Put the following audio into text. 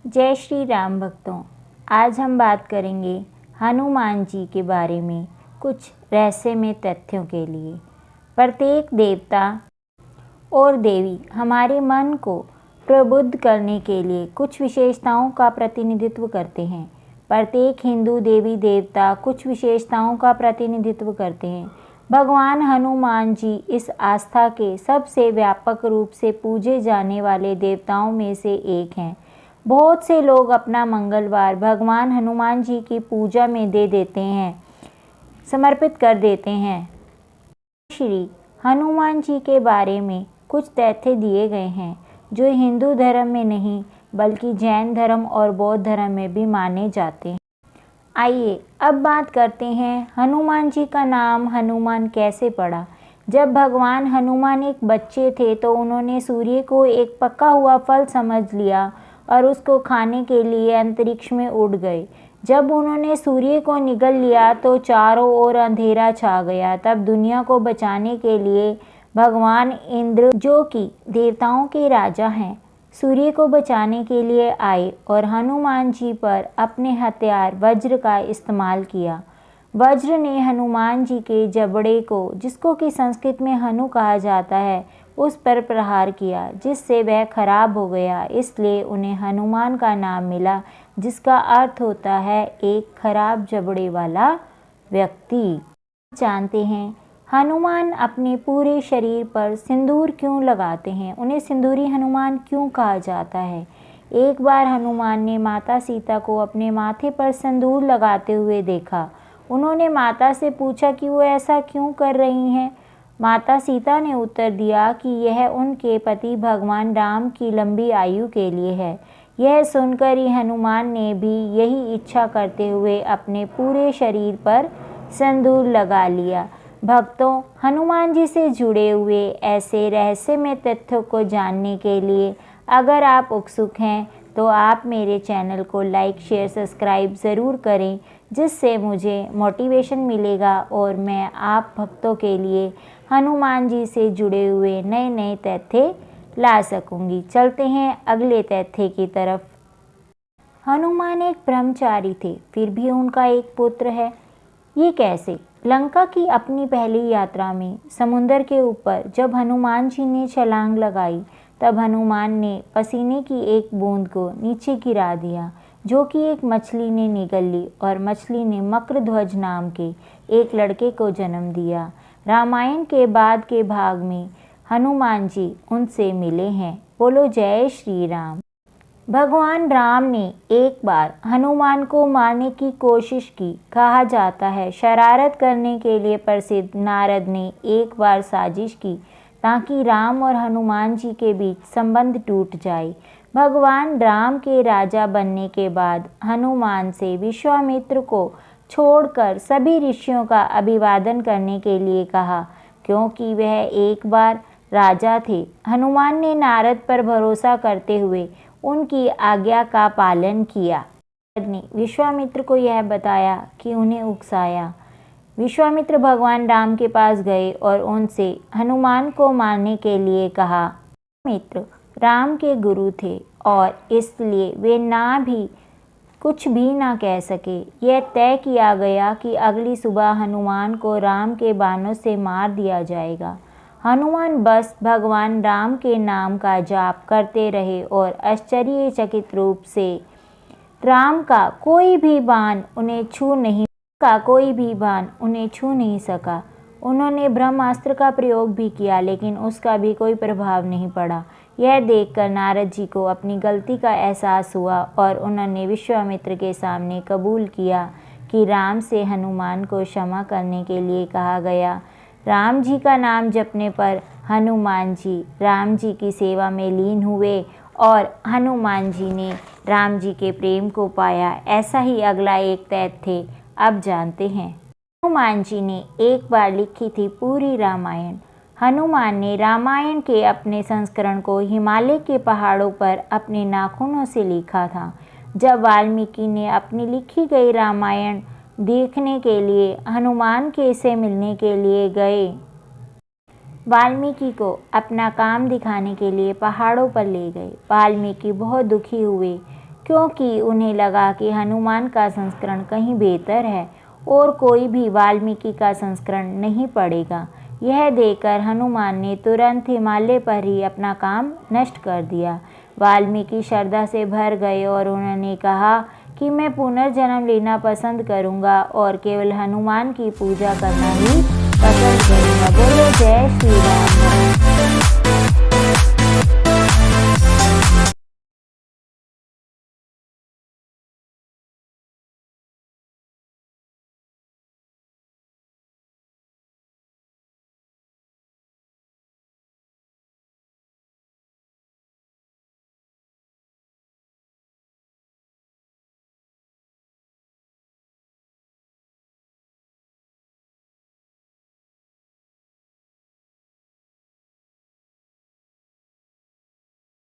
जय श्री राम भक्तों। आज हम बात करेंगे हनुमान जी के बारे में कुछ रहस्यमय तथ्यों के लिए। प्रत्येक देवता और देवी हमारे मन को प्रबुद्ध करने के लिए कुछ विशेषताओं का प्रतिनिधित्व करते हैं। प्रत्येक हिंदू देवी देवता कुछ विशेषताओं का प्रतिनिधित्व करते हैं। भगवान हनुमान जी इस आस्था के सबसे व्यापक रूप से पूजे जाने वाले देवताओं में से एक हैं। बहुत से लोग अपना मंगलवार भगवान हनुमान जी की पूजा में दे देते हैं, समर्पित कर देते हैं। श्री हनुमान जी के बारे में कुछ तथ्य दिए गए हैं जो हिंदू धर्म में नहीं बल्कि जैन धर्म और बौद्ध धर्म में भी माने जाते हैं। आइए अब बात करते हैं हनुमान जी का नाम हनुमान कैसे पड़ा। जब भगवान हनुमान एक बच्चे थे तो उन्होंने सूर्य को एक पका हुआ फल समझ लिया और उसको खाने के लिए अंतरिक्ष में उड़ गए। जब उन्होंने सूर्य को निगल लिया तो चारों ओर अंधेरा छा गया। तब दुनिया को बचाने के लिए भगवान इंद्र, जो कि देवताओं के राजा हैं, सूर्य को बचाने के लिए आए और हनुमान जी पर अपने हथियार वज्र का इस्तेमाल किया। वज्र ने हनुमान जी के जबड़े को, जिसको कि संस्कृत में हनु कहा जाता है, उस पर प्रहार किया, जिससे वह खराब हो गया। इसलिए उन्हें हनुमान का नाम मिला, जिसका अर्थ होता है एक खराब जबड़े वाला व्यक्ति। जानते हैं हनुमान अपने पूरे शरीर पर सिंदूर क्यों लगाते हैं? उन्हें सिंदूरी हनुमान क्यों कहा जाता है? एक बार हनुमान ने माता सीता को अपने माथे पर सिंदूर लगाते हुए देखा। उन्होंने माता से पूछा कि वो ऐसा क्यों कर रही हैं। माता सीता ने उत्तर दिया कि यह उनके पति भगवान राम की लंबी आयु के लिए है। यह सुनकर ही हनुमान ने भी यही इच्छा करते हुए अपने पूरे शरीर पर सिंदूर लगा लिया। भक्तों, हनुमान जी से जुड़े हुए ऐसे रहस्यमय तथ्यों को जानने के लिए अगर आप उत्सुक हैं तो आप मेरे चैनल को लाइक, शेयर, सब्सक्राइब ज़रूर करें, जिससे मुझे मोटिवेशन मिलेगा और मैं आप भक्तों के लिए हनुमान जी से जुड़े हुए नए नए तथ्य ला सकूंगी। चलते हैं अगले तथ्य की तरफ। हनुमान एक ब्रह्मचारी थे, फिर भी उनका एक पुत्र है। ये कैसे? लंका की अपनी पहली यात्रा में समुद्र के ऊपर जब हनुमान जी ने छलांग लगाई, तब हनुमान ने पसीने की एक बूंद को नीचे गिरा दिया, जो कि एक मछली ने निगल ली और मछली ने मकरध्वज नाम के एक लड़के को जन्म दिया। रामायण के बाद के भाग में हनुमान जी उनसे मिले हैं। बोलो जय श्री राम। भगवान राम ने एक बार हनुमान को मारने की कोशिश की। कहा जाता है शरारत करने के लिए प्रसिद्ध नारद ने एक बार साजिश की ताकि राम और हनुमान जी के बीच संबंध टूट जाए। भगवान राम के राजा बनने के बाद हनुमान से विश्वामित्र को छोड़कर सभी ऋषियों का अभिवादन करने के लिए कहा, क्योंकि वह एक बार राजा थे। हनुमान ने नारद पर भरोसा करते हुए उनकी आज्ञा का पालन किया। नारद ने विश्वामित्र को यह बताया कि उन्हें उकसाया। विश्वामित्र भगवान राम के पास गए और उनसे हनुमान को मारने के लिए कहा। विश्वामित्र राम के गुरु थे और इसलिए वे कुछ भी ना कह सके। यह तय किया गया कि अगली सुबह हनुमान को राम के बाणों से मार दिया जाएगा। हनुमान बस भगवान राम के नाम का जाप करते रहे और आश्चर्यचकित रूप से राम का कोई भी बाण उन्हें छू नहीं सका। उन्होंने ब्रह्मास्त्र का प्रयोग भी किया, लेकिन उसका भी कोई प्रभाव नहीं पड़ा। यह देखकर नारद जी को अपनी गलती का एहसास हुआ और उन्होंने विश्वामित्र के सामने कबूल किया कि राम से हनुमान को क्षमा करने के लिए कहा गया। राम जी का नाम जपने पर हनुमान जी राम जी की सेवा में लीन हुए और हनुमान जी ने राम जी के प्रेम को पाया। ऐसा ही अगला एक तथ्य अब जानते हैं। हनुमान जी ने एक बार लिखी थी पूरी रामायण। हनुमान ने रामायण के अपने संस्करण को हिमालय के पहाड़ों पर अपने नाखूनों से लिखा था। जब वाल्मीकि ने अपनी लिखी गई रामायण देखने के लिए हनुमान के से मिलने के लिए गए, वाल्मीकि को अपना काम दिखाने के लिए पहाड़ों पर ले गए। वाल्मीकि बहुत दुखी हुए क्योंकि उन्हें लगा कि हनुमान का संस्करण कहीं बेहतर है और कोई भी वाल्मीकि का संस्करण नहीं पढ़ेगा। यह देखकर हनुमान ने तुरंत हिमालय पर ही अपना काम नष्ट कर दिया। वाल्मीकि श्रद्धा से भर गए और उन्होंने कहा कि मैं पुनर्जन्म लेना पसंद करूंगा और केवल हनुमान की पूजा करना ही पसंद करूंगा। बोलो जय श्री राम।